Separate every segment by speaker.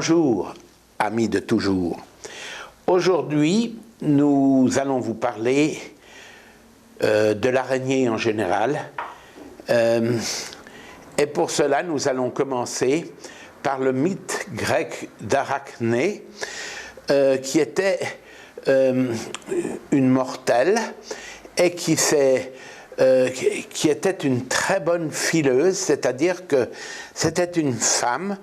Speaker 1: Bonjour, amis de toujours. Aujourd'hui, nous allons vous parler de l'araignée en général. Et pour cela, nous allons commencer par le mythe grec d'Arachné, qui était une mortelle et qui était une très bonne fileuse, c'est-à-dire que c'était une femme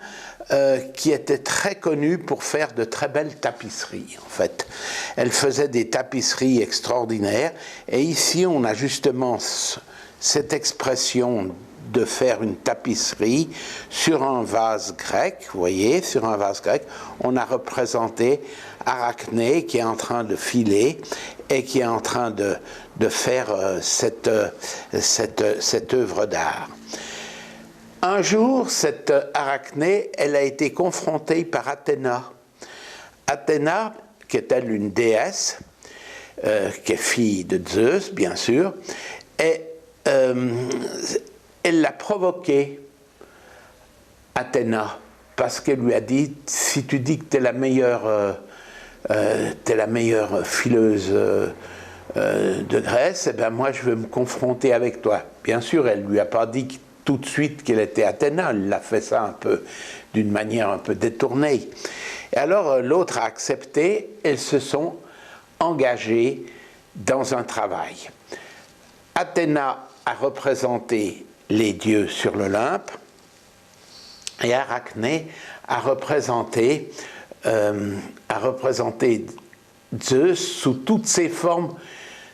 Speaker 1: qui était très connue pour faire de très belles tapisseries, en fait. Elle faisait des tapisseries extraordinaires, et ici on a justement cette expression de faire une tapisserie sur un vase grec. Vous voyez, sur un vase grec, on a représenté Arachné qui est en train de filer et qui est en train de faire cette œuvre d'art. Un jour, cette Arachné, elle a été confrontée par Athéna. Athéna, qui est elle une déesse, qui est fille de Zeus, bien sûr, et elle l'a provoquée, Athéna, parce qu'elle lui a dit, si tu dis que tu es la meilleure fileuse de Grèce, eh ben moi je veux me confronter avec toi. Bien sûr, elle ne lui a pas dit tout de suite qu'elle était Athéna, elle l'a fait ça un peu d'une manière un peu détournée. Et alors l'autre a accepté, elles se sont engagées dans un travail. Athéna a représenté les dieux sur l'Olympe et Arachné a représenté Zeus sous toutes ses formes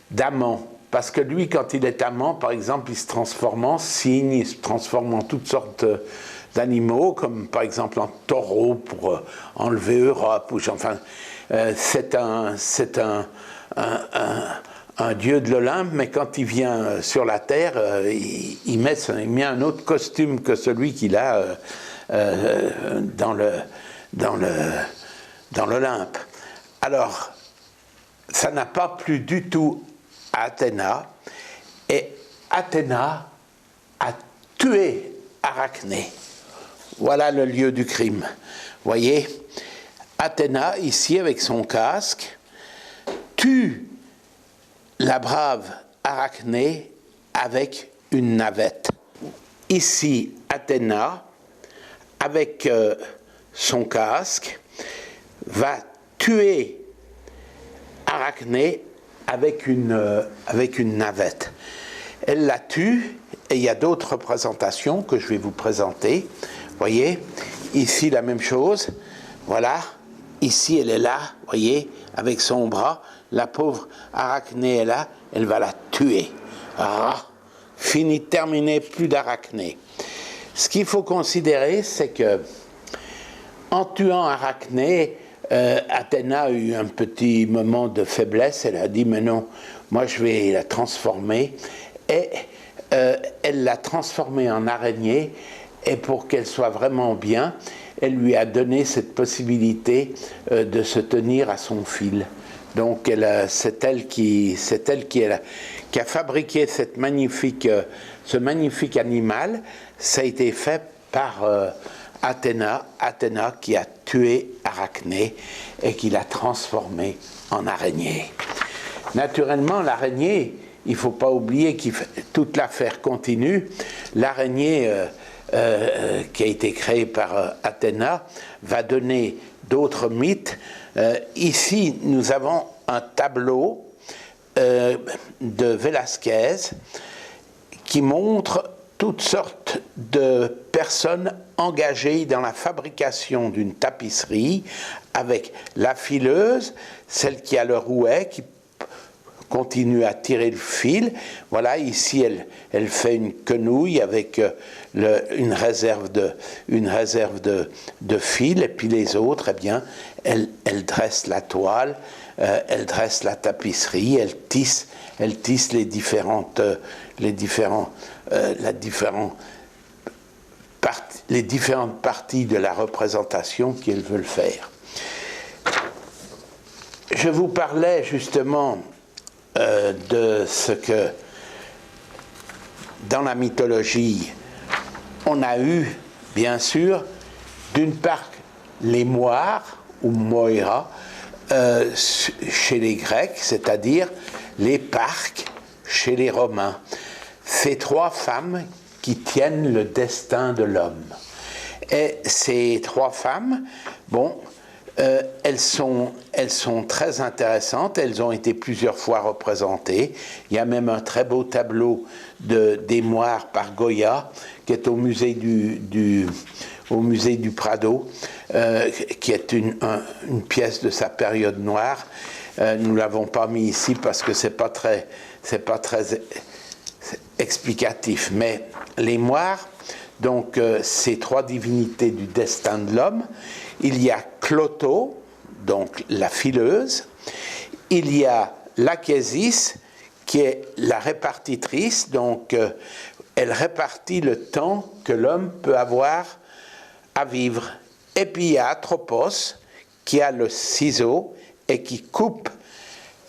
Speaker 1: d'amant. Parce que lui, quand il est amant, par exemple, il se transforme en cygne, il se transforme en toutes sortes d'animaux, comme par exemple en taureau pour enlever Europe. Enfin, c'est un dieu de l'Olympe, mais quand il vient sur la terre, il met un autre costume que celui qu'il a dans l'Olympe. Alors, ça n'a pas plu du tout à Athéna, et Athéna a tué Arachné. Voilà le lieu du crime. Voyez, Athéna, ici, avec son casque, tue la brave Arachné avec une navette. Ici, Athéna, avec son casque, va tuer Arachné avec une navette. Elle la tue, et il y a d'autres représentations que je vais vous présenter. Voyez, ici la même chose. Voilà, ici elle est là, voyez, avec son bras. La pauvre Arachné est là, elle va la tuer. Ah, fini, terminé, plus d'Arachné. Ce qu'il faut considérer, c'est que en tuant Arachné, Athéna a eu un petit moment de faiblesse. Elle a dit, mais non, moi je vais la transformer. Et elle l'a transformée en araignée, et pour qu'elle soit vraiment bien, elle lui a donné cette possibilité de se tenir à son fil. Donc c'est elle qui a fabriqué ce magnifique animal. Ça a été fait par Athéna qui a tué Arachné et qui l'a transformé en araignée. Naturellement, l'araignée, il ne faut pas oublier que toute l'affaire continue. L'araignée qui a été créée par Athéna va donner d'autres mythes. Ici, nous avons un tableau de Velázquez qui montre toutes sortes de personnes engagées dans la fabrication d'une tapisserie, avec la fileuse, celle qui a le rouet, qui continue à tirer le fil. Voilà, ici elle fait une quenouille avec une réserve de fil, et puis les autres, eh bien, elle dresse la toile, elle dresse la tapisserie, elle tisse les différentes parties de la représentation qu'elles veulent faire. Je vous parlais justement de ce que dans la mythologie on a eu, bien sûr, d'une part les moires, ou moira, chez les Grecs, c'est-à-dire les parques chez les Romains. Ces trois femmes qui tiennent le destin de l'homme. Et ces trois femmes, bon, elles sont très intéressantes, elles ont été plusieurs fois représentées. Il y a même un très beau tableau des moires par Goya, qui est au musée du Prado, qui est une pièce de sa période noire. Nous ne l'avons pas mis ici parce que c'est pas très explicatif. Mais les moires, donc ces trois divinités du destin de l'homme, il y a Clotho, donc la fileuse, il y a l'Achésis, qui est la répartitrice, donc elle répartit le temps que l'homme peut avoir à vivre. Et puis il y a Atropos, qui a le ciseau et qui coupe.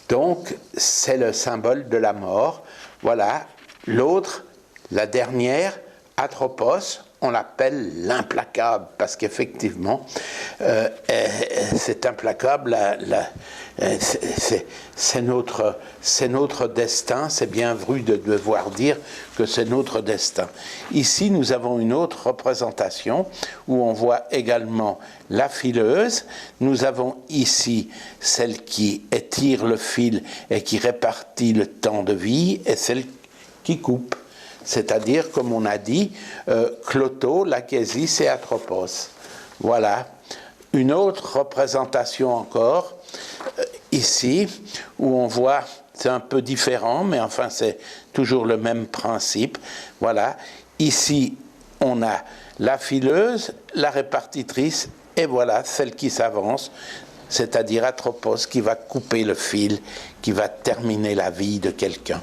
Speaker 1: Donc c'est le symbole de la mort. Voilà. L'autre, la dernière, Atropos, on l'appelle l'implacable, parce qu'effectivement, c'est implacable, c'est notre destin, c'est bien vrai de devoir dire que c'est notre destin. Ici, nous avons une autre représentation, où on voit également la fileuse, nous avons ici celle qui étire le fil et qui répartit le temps de vie, et celle qui coupe. C'est-à-dire, comme on a dit, Clotho, l'Achésis et Atropos. Voilà. Une autre représentation encore, ici, où on voit, c'est un peu différent, mais enfin c'est toujours le même principe. Voilà. Ici, on a la fileuse, la répartitrice, et voilà, celle qui s'avance, c'est-à-dire Atropos, qui va couper le fil, qui va terminer la vie de quelqu'un.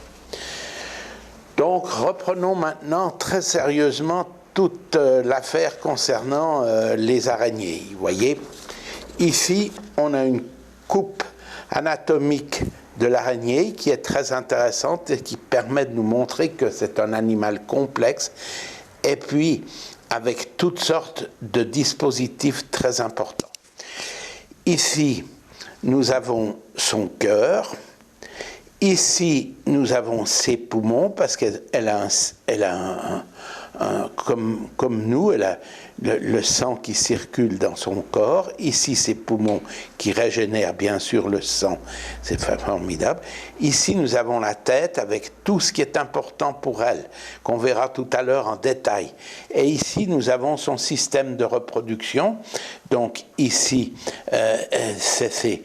Speaker 1: Donc, reprenons maintenant très sérieusement toute l'affaire concernant les araignées. Vous voyez, ici, on a une coupe anatomique de l'araignée qui est très intéressante et qui permet de nous montrer que c'est un animal complexe et puis avec toutes sortes de dispositifs très importants. Ici, nous avons son cœur. Ici, nous avons ses poumons, parce qu'elle a comme nous, elle a le sang qui circule dans son corps. Ici, ses poumons qui régénèrent bien sûr le sang, c'est formidable. Ici, nous avons la tête avec tout ce qui est important pour elle, qu'on verra tout à l'heure en détail. Et ici, nous avons son système de reproduction. Donc ici, c'est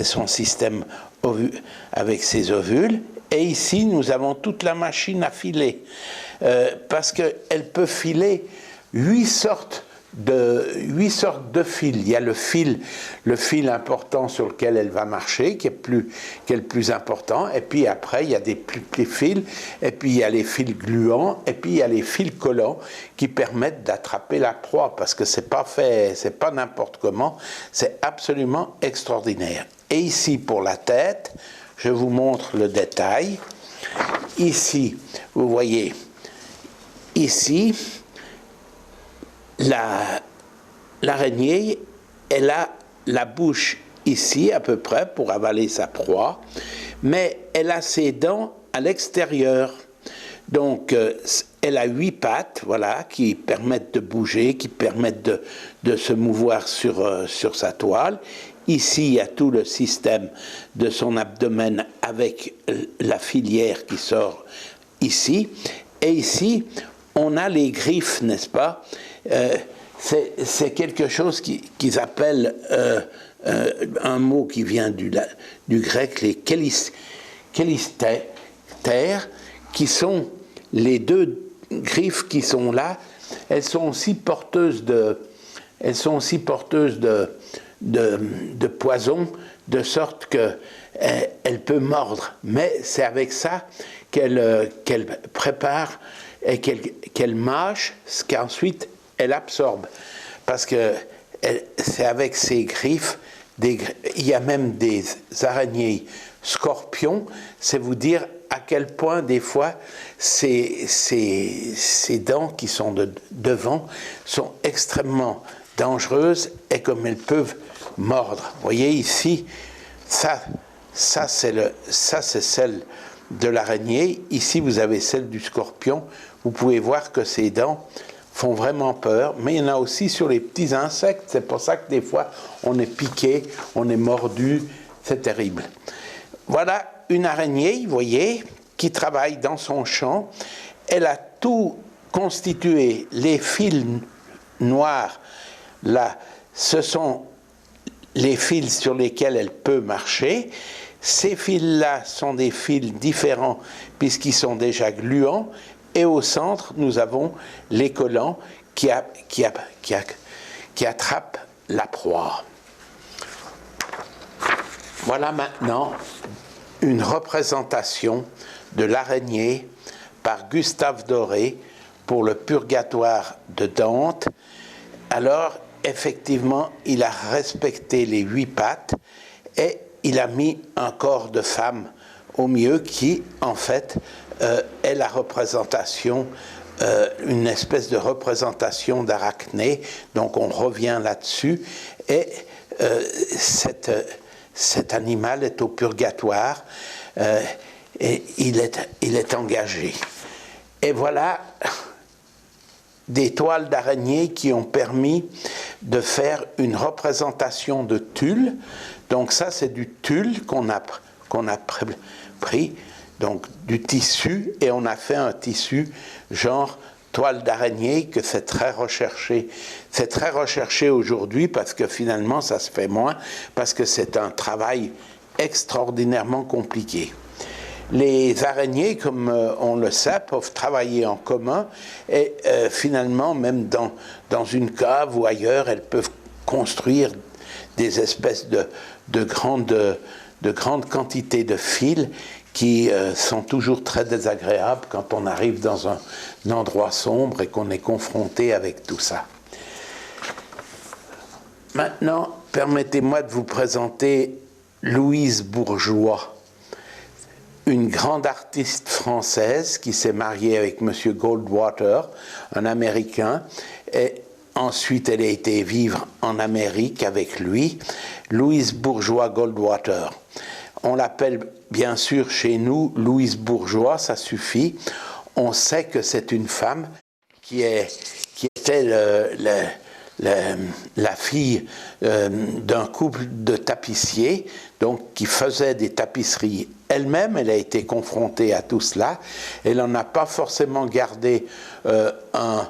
Speaker 1: son système avec ses ovules, et ici nous avons toute la machine à filer, parce qu'elle peut filer 8 sortes de fils. Il y a le fil important sur lequel elle va marcher, qui est le plus important, et puis après il y a des plus petits fils, et puis il y a les fils gluants, et puis il y a les fils collants qui permettent d'attraper la proie, parce que c'est pas n'importe comment, c'est absolument extraordinaire. Et ici, pour la tête, je vous montre le détail. Ici, vous voyez, ici, l'araignée, elle a la bouche ici, à peu près, pour avaler sa proie, mais elle a ses dents à l'extérieur. Donc, elle a 8 pattes, voilà, qui permettent de bouger, qui permettent de se mouvoir sur sa toile. Ici, il y a tout le système de son abdomen avec la filière qui sort ici. Et ici, on a les griffes, n'est-ce pas? C'est quelque chose qu'ils appellent un mot qui vient du grec, les kélistères, qui sont les deux griffes qui sont là. Elles sont aussi porteuses de poison, de sorte qu'elle peut mordre. Mais c'est avec ça qu'elle prépare et qu'elle mâche ce qu'ensuite elle absorbe. Parce que c'est avec ses griffes, il y a même des araignées scorpions, c'est vous dire à quel point des fois ces dents qui sont devant sont extrêmement dangereuses et comme elles peuvent mordre. Vous voyez ici, ça c'est celle de l'araignée. Ici, vous avez celle du scorpion. Vous pouvez voir que ses dents font vraiment peur, mais il y en a aussi sur les petits insectes. C'est pour ça que des fois, on est piqué, on est mordu. C'est terrible. Voilà une araignée, vous voyez, qui travaille dans son champ. Elle a tout constitué. Les fils noirs, là, ce sont les fils sur lesquels elle peut marcher. Ces fils-là sont des fils différents puisqu'ils sont déjà gluants. Et au centre, nous avons les collants qui attrapent la proie. Voilà maintenant une représentation de l'araignée par Gustave Doré pour le Purgatoire de Dante. Alors, effectivement, il a respecté les 8 pattes et il a mis un corps de femme au milieu qui, en fait, est la représentation, une espèce de représentation d'Arachné. Donc on revient là-dessus. Et cet animal est au purgatoire et il est engagé. Et voilà des toiles d'araignée qui ont permis de faire une représentation de tulle. Donc ça, c'est du tulle qu'on a pris, donc du tissu, et on a fait un tissu genre toile d'araignée, que c'est très recherché. C'est très recherché aujourd'hui parce que finalement, ça se fait moins, parce que c'est un travail extraordinairement compliqué. Les araignées, comme on le sait, peuvent travailler en commun et finalement, même dans une cave ou ailleurs, elles peuvent construire des espèces de grandes quantités de fils qui sont toujours très désagréables quand on arrive dans un endroit sombre et qu'on est confronté avec tout ça. Maintenant, permettez-moi de vous présenter Louise Bourgeois, une grande artiste française qui s'est mariée avec M. Goldwater, un Américain, et ensuite elle a été vivre en Amérique avec lui, Louise Bourgeois Goldwater. On l'appelle bien sûr chez nous Louise Bourgeois, ça suffit. On sait que c'est une femme qui était la fille d'un couple de tapissiers, donc qui faisait des tapisseries elle-même. Elle a été confrontée à tout cela. Elle n'en a pas forcément gardé un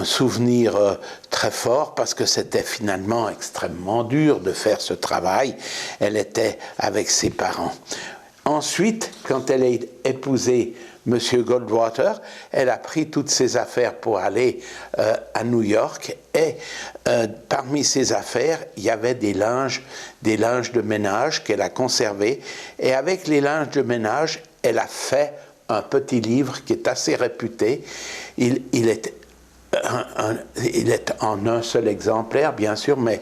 Speaker 1: souvenir très fort parce que c'était finalement extrêmement dur de faire ce travail. Elle était avec ses parents. Ensuite, quand elle a épousé M. Goldwater, elle a pris toutes ses affaires pour aller à New York et parmi ses affaires, il y avait des linges de ménage qu'elle a conservés et avec les linges de ménage, elle a fait un petit livre qui est assez réputé. Il est en un seul exemplaire, bien sûr, mais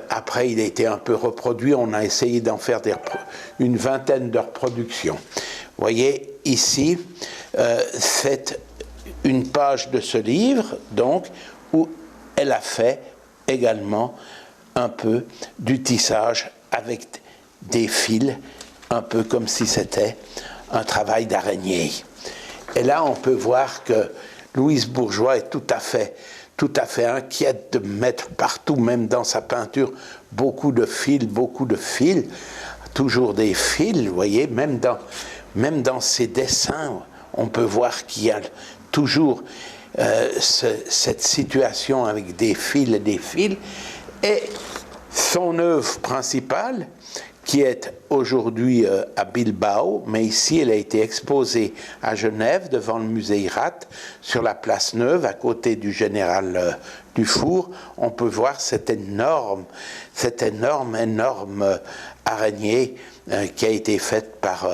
Speaker 1: après, il a été un peu reproduit. On a essayé d'en faire une vingtaine de reproductions. Vous voyez, ici, c'est une page de ce livre, donc, où elle a fait également un peu du tissage avec des fils, un peu comme si c'était un travail d'araignée. Et là, on peut voir que Louise Bourgeois est tout à fait inquiète de mettre partout, même dans sa peinture, beaucoup de fils, toujours des fils, vous voyez, même dans ses dessins, on peut voir qu'il y a toujours cette situation avec des fils et des fils. Et son œuvre principale, qui est aujourd'hui à Bilbao, mais ici elle a été exposée à Genève devant le musée Hirat, sur la place Neuve, à côté du général Dufour. On peut voir cette énorme araignée qui a été faite par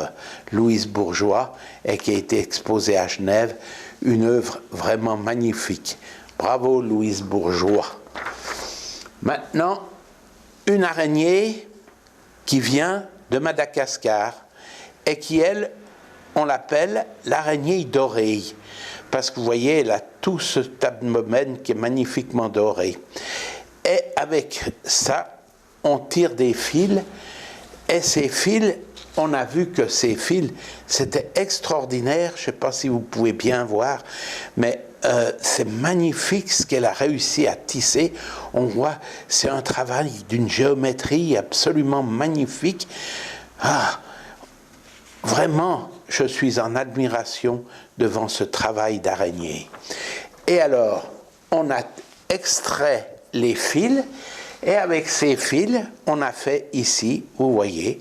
Speaker 1: Louise Bourgeois et qui a été exposée à Genève, une œuvre vraiment magnifique. Bravo Louise Bourgeois. Maintenant, une araignée qui vient de Madagascar et qui, elle, on l'appelle l'araignée dorée, parce que vous voyez, elle a tout ce abdomen qui est magnifiquement doré. Et avec ça, on tire des fils. Et ces fils, on a vu que ces fils, c'était extraordinaire. Je ne sais pas si vous pouvez bien voir, mais c'est magnifique ce qu'elle a réussi à tisser. On voit, c'est un travail d'une géométrie absolument magnifique. Ah, vraiment, je suis en admiration devant ce travail d'araignée. Et alors, on a extrait les fils, et avec ces fils, on a fait ici, vous voyez,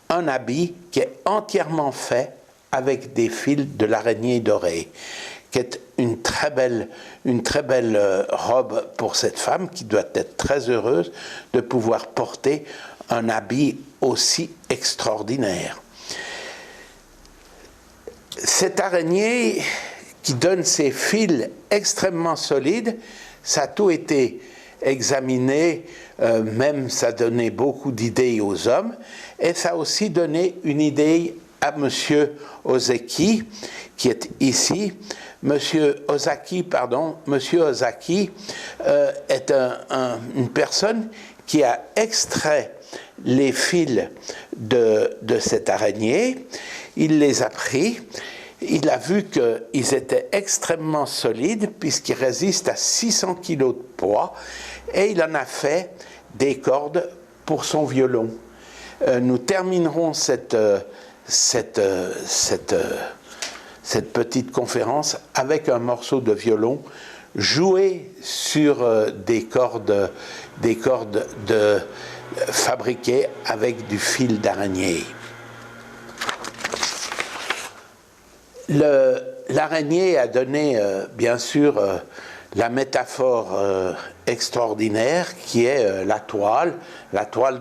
Speaker 1: un habit qui est entièrement fait avec des fils de l'araignée dorée, qui est une très belle robe pour cette femme qui doit être très heureuse de pouvoir porter un habit aussi extraordinaire. Cette araignée qui donne ces fils extrêmement solides, ça a tout été examiné, même ça donnait beaucoup d'idées aux hommes, et ça a aussi donné une idée à M. Ozeki, qui est ici. M. Ozaki est une personne qui a extrait les fils de cette araignée, il les a pris, il a vu qu'ils étaient extrêmement solides puisqu'ils résistent à 600 kg de poids, et il en a fait des cordes pour son violon. Nous terminerons cette petite conférence avec un morceau de violon joué sur des cordes fabriquées avec du fil d'araignée. L'araignée a donné, bien sûr, la métaphore extraordinaire qui est la toile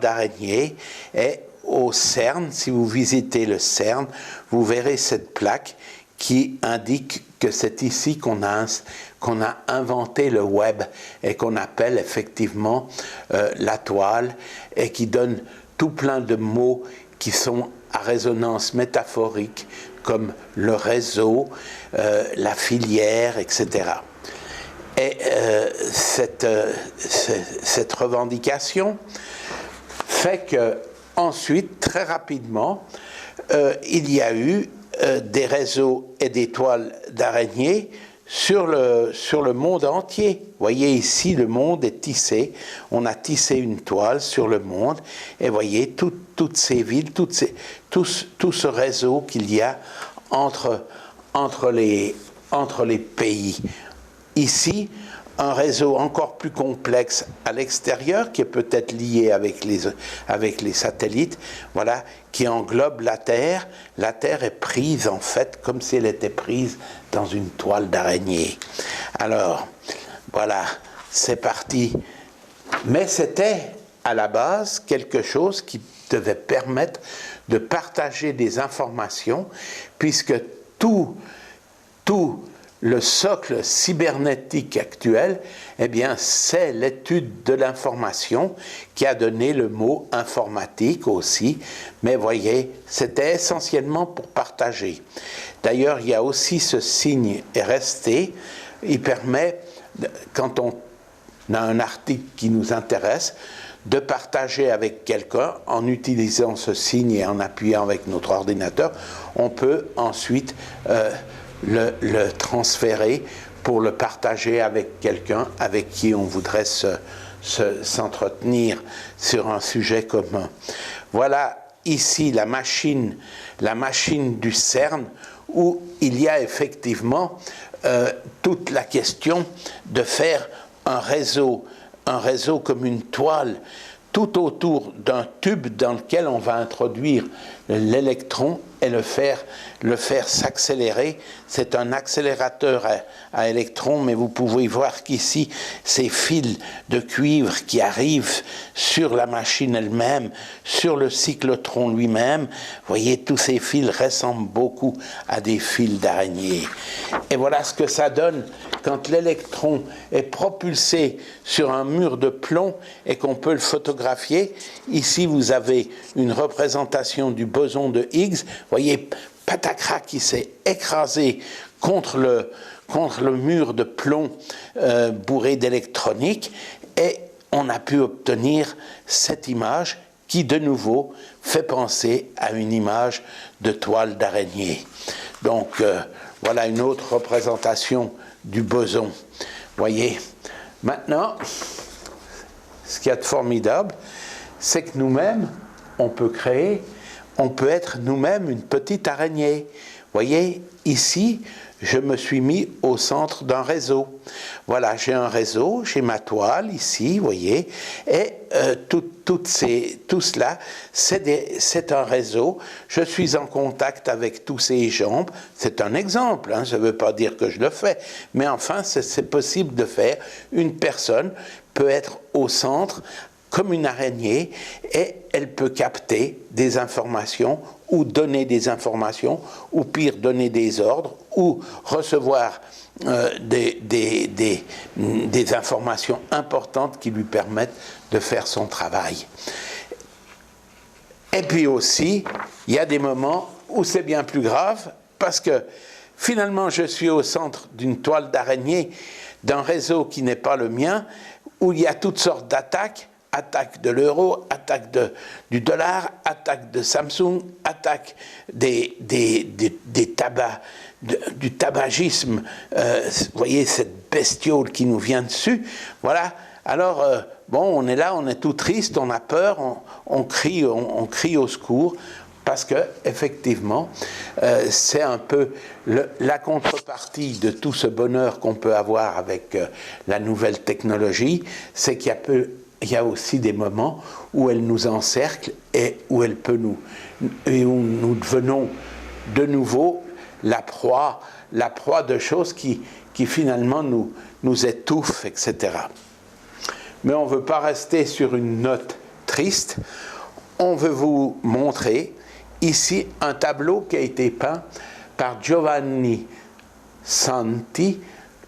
Speaker 1: d'araignée. Et au CERN, si vous visitez le CERN, vous verrez cette plaque qui indique que c'est ici qu'on a inventé le web et qu'on appelle effectivement la toile, et qui donne tout plein de mots qui sont à résonance métaphorique, comme le réseau, la filière, etc. Et cette revendication fait que ensuite, très rapidement, il y a eu des réseaux et des toiles d'araignées sur le monde entier. Vous voyez ici, le monde est tissé. On a tissé une toile sur le monde. Et voyez toutes ces villes, tout ce réseau qu'il y a entre les pays. Ici, un réseau encore plus complexe à l'extérieur, qui est peut-être lié avec les satellites, voilà, qui englobe la Terre. La Terre est prise, en fait, comme si elle était prise dans une toile d'araignée. Alors, voilà, c'est parti. Mais c'était, à la base, quelque chose qui devait permettre de partager des informations, puisque tout le socle cybernétique actuel, eh bien, c'est l'étude de l'information qui a donné le mot informatique aussi. Mais voyez, c'était essentiellement pour partager. D'ailleurs, il y a aussi ce signe est resté. Il permet, quand on a un article qui nous intéresse, de partager avec quelqu'un en utilisant ce signe et en appuyant avec notre ordinateur. On peut ensuite le transférer pour le partager avec quelqu'un avec qui on voudrait s'entretenir sur un sujet commun. Voilà ici la machine du CERN, où il y a effectivement toute la question de faire un réseau comme une toile tout autour d'un tube dans lequel on va introduire l'électron et le faire s'accélérer. C'est un accélérateur à électrons, mais vous pouvez voir qu'ici, ces fils de cuivre qui arrivent sur la machine elle-même, sur le cyclotron lui-même, voyez, tous ces fils ressemblent beaucoup à des fils d'araignée. Et voilà ce que ça donne quand l'électron est propulsé sur un mur de plomb et qu'on peut le photographier. Ici, vous avez une représentation du boson de Higgs. Voyez, patacra qui s'est écrasé contre le mur de plomb bourré d'électronique, et on a pu obtenir cette image qui, de nouveau, fait penser à une image de toile d'araignée. Donc, voilà une autre représentation du boson. Voyez. Maintenant, ce qu'il y a de formidable, c'est que nous-mêmes, on peut être nous-mêmes une petite araignée. Voyez, ici, je me suis mis au centre d'un réseau. Voilà, j'ai un réseau, j'ai ma toile ici, voyez, et tout cela, c'est un réseau. Je suis en contact avec tous ces jambes. C'est un exemple, hein, ça ne veut pas dire que je le fais, mais enfin, c'est possible de faire. Une personne peut être au centre comme une araignée et elle peut capter des informations ou donner des informations ou pire donner des ordres ou recevoir des informations importantes qui lui permettent de faire son travail. Et puis aussi, il y a des moments où c'est bien plus grave parce que finalement je suis au centre d'une toile d'araignée, d'un réseau qui n'est pas le mien, où il y a toutes sortes d'attaques, attaque de l'euro, attaque du dollar, attaque de Samsung, attaque du tabagisme. Vous voyez cette bestiole qui nous vient dessus. Voilà. Alors, bon, on est là, on est tout triste, on a peur, on crie au secours. Parce que, effectivement, c'est un peu la contrepartie de tout ce bonheur qu'on peut avoir avec la nouvelle technologie, c'est qu'il y a aussi des moments où elle nous encercle et où elle peut et où nous devenons de nouveau la proie de choses qui finalement nous étouffent, etc. Mais on ne veut pas rester sur une note triste. On veut vous montrer ici un tableau qui a été peint par Giovanni Santi,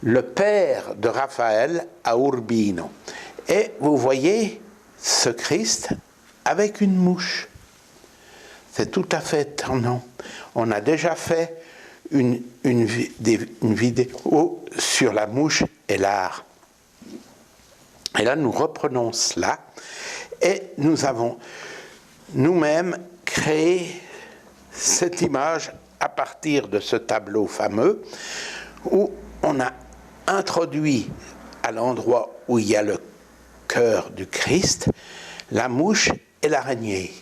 Speaker 1: le père de Raphaël à Urbino. Et vous voyez ce Christ avec une mouche. C'est tout à fait étonnant. On a déjà fait une vidéo sur la mouche et l'art. Et là, nous reprenons cela et nous avons nous-mêmes créé cette image à partir de ce tableau fameux où on a introduit à l'endroit où il y a le cœur du Christ, la mouche et l'araignée.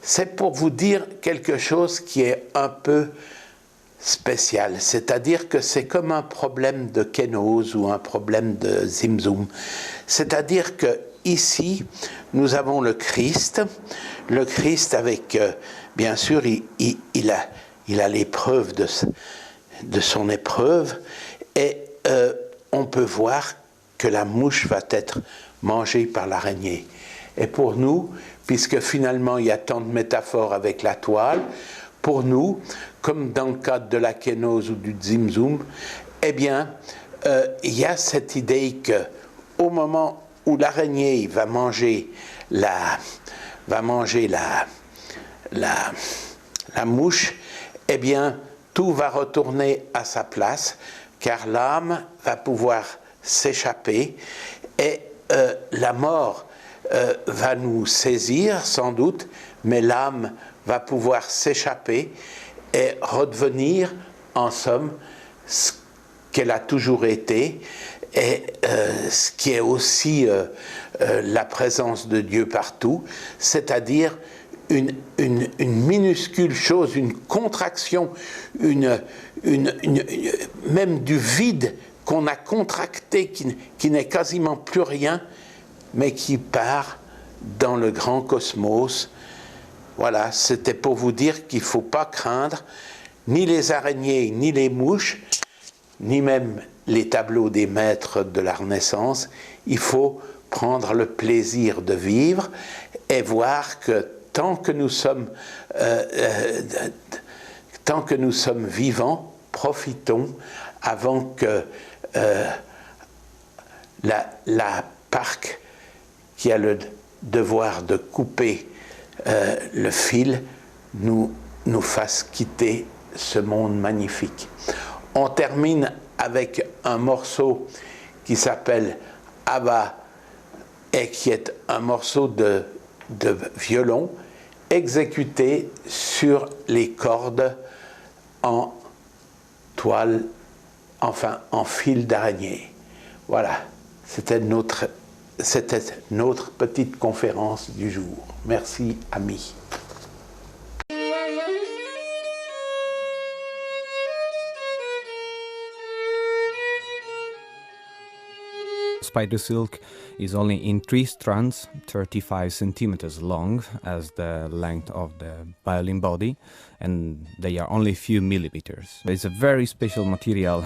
Speaker 1: C'est pour vous dire quelque chose qui est un peu spécial, c'est-à-dire que c'est comme un problème de kénose ou un problème de zimzoum. C'est-à-dire que ici, nous avons le Christ avec, bien sûr, il a l'épreuve de son épreuve, et on peut voir que la mouche va être mangée par l'araignée. Et pour nous, puisque finalement il y a tant de métaphores avec la toile, pour nous, comme dans le cadre de la kénose ou du zimzoum, eh bien, il y a cette idée qu'au moment où l'araignée va manger la mouche, eh bien, tout va retourner à sa place, car l'âme va pouvoir s'échapper et la mort va nous saisir sans doute, mais l'âme va pouvoir s'échapper et redevenir en somme ce qu'elle a toujours été, et ce qui est aussi la présence de Dieu partout, c'est-à-dire une minuscule chose, une contraction, même du vide qu'on a contracté, qui n'est quasiment plus rien, mais qui part dans le grand cosmos. Voilà, c'était pour vous dire qu'il ne faut pas craindre ni les araignées, ni les mouches, ni même les tableaux des maîtres de la Renaissance. Il faut prendre le plaisir de vivre et voir que tant que nous sommes vivants, profitons avant que la parc qui a le devoir de couper le fil nous fasse quitter ce monde magnifique. On termine avec un morceau qui s'appelle Abba et qui est un morceau de violon exécuté sur les cordes en toile, enfin en fil d'araignée. Voilà, c'était notre petite conférence du jour. Merci, amis.
Speaker 2: Spider silk is only in 3 strands, 35 centimeters long as the length of the violin body, and they are only a few millimeters. It's a very special material.